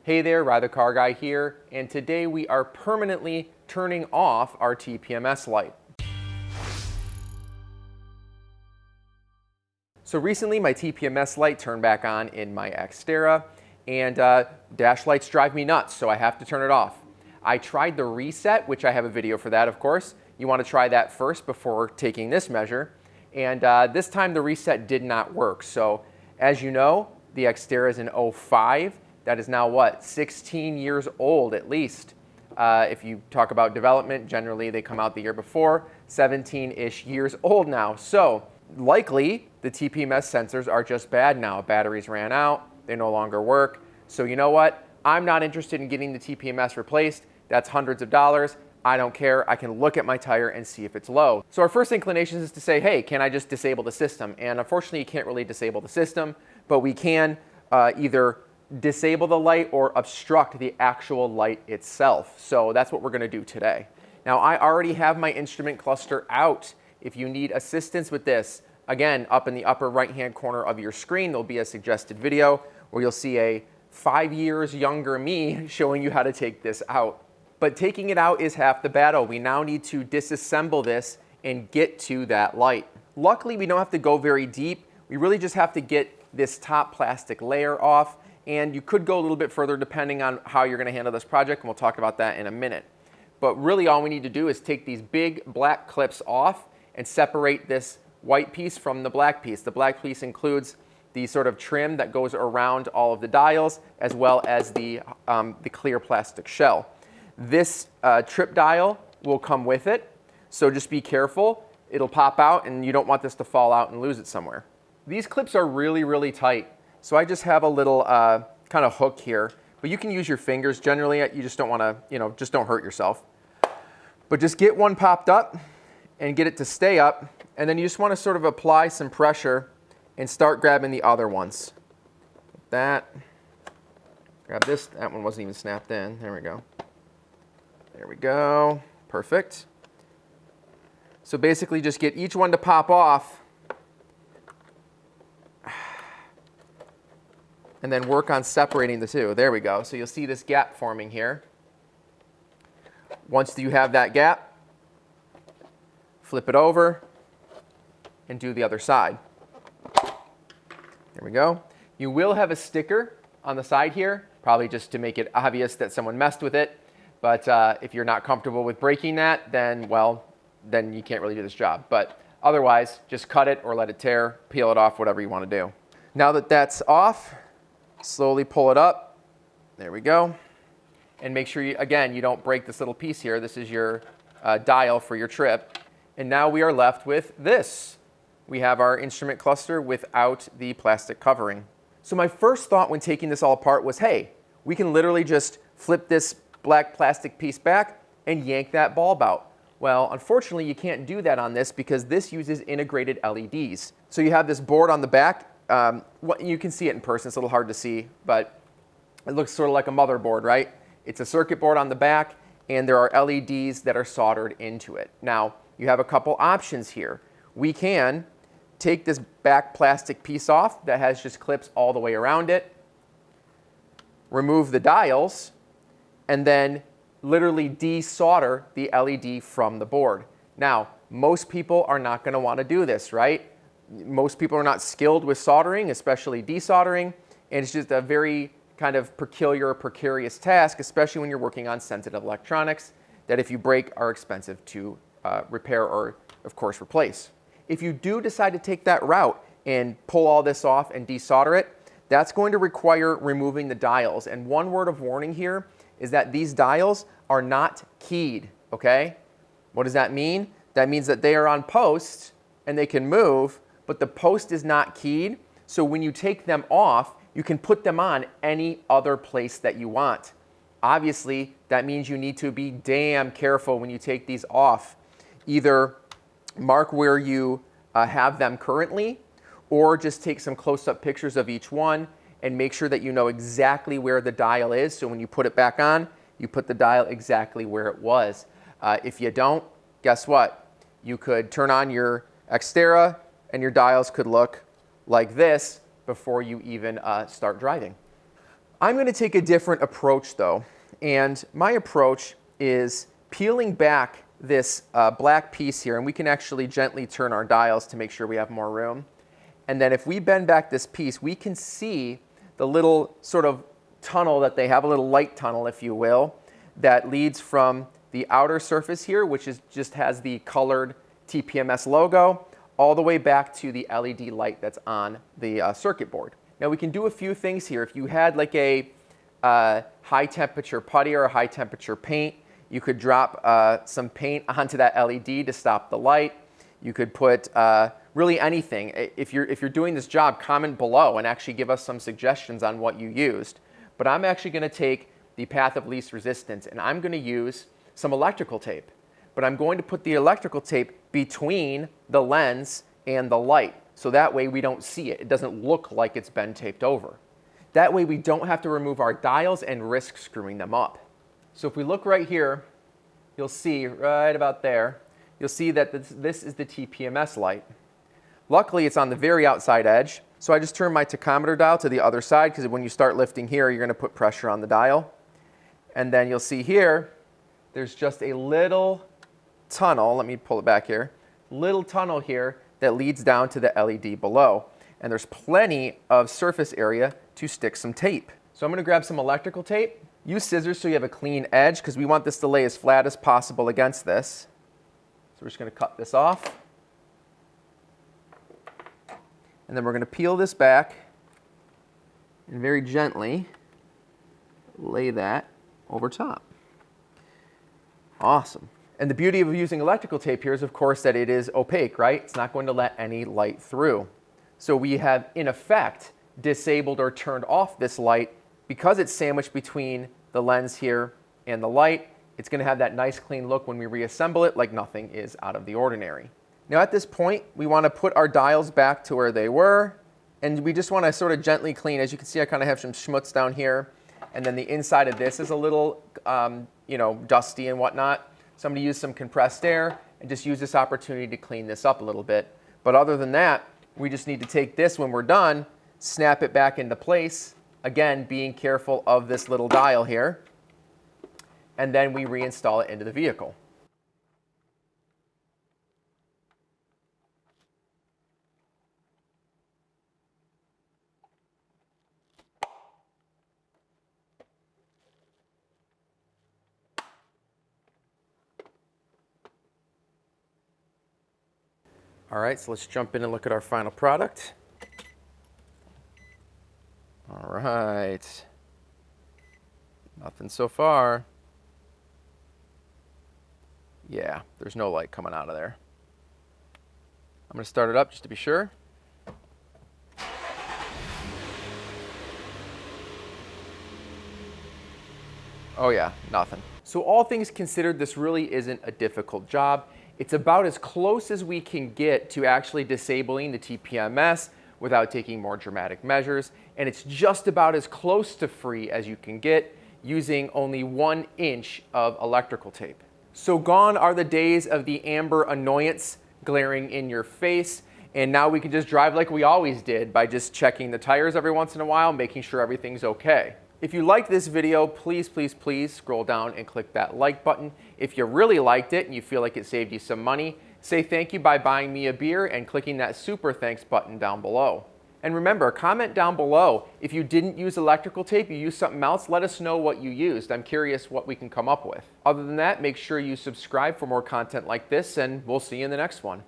Hey there, Ride the Car Guy here, and today we are permanently turning off our TPMS light. So recently my TPMS light turned back on in my Xterra, and dash lights drive me nuts, so I have to turn it off. I tried the reset, which I have a video for that, of course. You want to try that first before taking this measure. And this time the reset did not work. So as you know, the Xterra is an 05. That is now what, 16 years old at least. If you talk about development, generally they come out the year before, 17-ish years old now. So likely the TPMS sensors are just bad now. Batteries ran out, they no longer work. So you know what? I'm not interested in getting the TPMS replaced. That's hundreds of dollars. I don't care. I can look at my tire and see if it's low. So our first inclination is to say, hey, can I just disable the system? And unfortunately, you can't really disable the system, but we can either disable the light or obstruct the actual light itself. So that's what we're going to do today. Now, I already have my instrument cluster out. If you need assistance with this, again, up in the upper right-hand corner of your screen, there'll be a suggested video where you'll see a 5 years younger me showing you how to take this out. But taking it out is half the battle. We now need to disassemble this and get to that light. Luckily, we don't have to go very deep. We really just have to get this top plastic layer off. And you could go a little bit further depending on how you're going to handle this project, and we'll talk about that in a minute. But really all we need to do is take these big black clips off and separate this white piece from the black piece. The black piece includes the sort of trim that goes around all of the dials, as well as the clear plastic shell. This trip dial will come with it, so just be careful. It'll pop out and you don't want this to fall out and lose it somewhere. These clips are really, really tight. So I just have a little kind of hook here, but you can use your fingers. Generally, you just don't want to, just don't hurt yourself. But just get one popped up and get it to stay up, and then you just want to sort of apply some pressure and start grabbing the other ones. That, grab this, that one wasn't even snapped in. There we go. There we go, perfect. So basically just get each one to pop off, and then work on separating the two. There we go. So you'll see this gap forming here. Once you have that gap, flip it over and do the other side. There we go. You will have a sticker on the side here, probably just to make it obvious that someone messed with it. But if you're not comfortable with breaking that, then, well, then you can't really do this job. But otherwise, just cut it or let it tear, peel it off, whatever you want to do. Now that that's off, slowly pull it up. There we go. And make sure, again, you don't break this little piece here. This is your dial for your trip. And now we are left with this. We have our instrument cluster without the plastic covering. So my first thought when taking this all apart was, hey, we can literally just flip this black plastic piece back and yank that bulb out. Well, unfortunately, you can't do that on this because this uses integrated LEDs. So you have this board on the back. You can see it in person. It's a little hard to see, but it looks sort of like a motherboard, right? It's a circuit board on the back, and there are LEDs that are soldered into it. Now, you have a couple options here. We can take this back plastic piece off that has just clips all the way around it, remove the dials, and then literally desolder the LED from the board. Now, most people are not going to want to do this, right? Most people are not skilled with soldering, especially desoldering, and it's just a very kind of peculiar, precarious task, especially when you're working on sensitive electronics that if you break are expensive to repair or, of course, replace. If you do decide to take that route and pull all this off and desolder it, that's going to require removing the dials. And one word of warning here is that these dials are not keyed, okay? What does that mean? That means that they are on posts and they can move, but the post is not keyed. So when you take them off, you can put them on any other place that you want. Obviously, that means you need to be damn careful when you take these off. Either mark where you have them currently, or just take some close-up pictures of each one and make sure that you know exactly where the dial is. So when you put it back on, you put the dial exactly where it was. If you don't, guess what? You could turn on your Xterra and your dials could look like this before you even start driving. I'm going to take a different approach though, and my approach is peeling back this black piece here, and we can actually gently turn our dials to make sure we have more room. And then if we bend back this piece, we can see the little sort of tunnel that they have, a little light tunnel, if you will, that leads from the outer surface here, which just has the colored TPMS logo, all the way back to the LED light that's on the circuit board. Now we can do a few things here. If you had like a high temperature putty or a high temperature paint, you could drop some paint onto that LED to stop the light. You could put really anything. If you're doing this job, comment below and actually give us some suggestions on what you used. But I'm actually going to take the path of least resistance, and I'm going to use some electrical tape. But I'm going to put the electrical tape between the lens and the light, so that way we don't see it. It doesn't look like it's been taped over. That way we don't have to remove our dials and risk screwing them up. So if we look right here, you'll see right about there, you'll see that this is the TPMS light. Luckily, it's on the very outside edge, so I just turn my tachometer dial to the other side, because when you start lifting here, you're going to put pressure on the dial. And then you'll see here, there's just a little tunnel, let me pull it back here, little tunnel here that leads down to the LED below. And there's plenty of surface area to stick some tape. So I'm going to grab some electrical tape. Use scissors so you have a clean edge, because we want this to lay as flat as possible against this. So we're just going to cut this off. And then we're going to peel this back and very gently lay that over top. Awesome. And the beauty of using electrical tape here is, of course, that it is opaque, right? It's not going to let any light through. So we have, in effect, disabled or turned off this light. Because it's sandwiched between the lens here and the light, it's going to have that nice clean look when we reassemble it, like nothing is out of the ordinary. Now at this point, we want to put our dials back to where they were, and we just want to sort of gently clean. As you can see, I kind of have some schmutz down here, and then the inside of this is a little dusty and whatnot. So I'm going to use some compressed air and just use this opportunity to clean this up a little bit. But other than that, we just need to take this when we're done, snap it back into place, again being careful of this little dial here, and then we reinstall it into the vehicle. All right, so let's jump in and look at our final product. All right, nothing so far. Yeah, there's no light coming out of there. I'm going to start it up just to be sure. Oh yeah, nothing. So all things considered, this really isn't a difficult job. It's about as close as we can get to actually disabling the TPMS without taking more dramatic measures. And it's just about as close to free as you can get using only 1 inch of electrical tape. So gone are the days of the amber annoyance glaring in your face. And now we can just drive like we always did by just checking the tires every once in a while, making sure everything's okay. If you liked this video, please, please, please scroll down and click that like button. If you really liked it and you feel like it saved you some money, say thank you by buying me a beer and clicking that super thanks button down below. And remember, comment down below. If you didn't use electrical tape, you used something else, let us know what you used. I'm curious what we can come up with. Other than that, make sure you subscribe for more content like this, and we'll see you in the next one.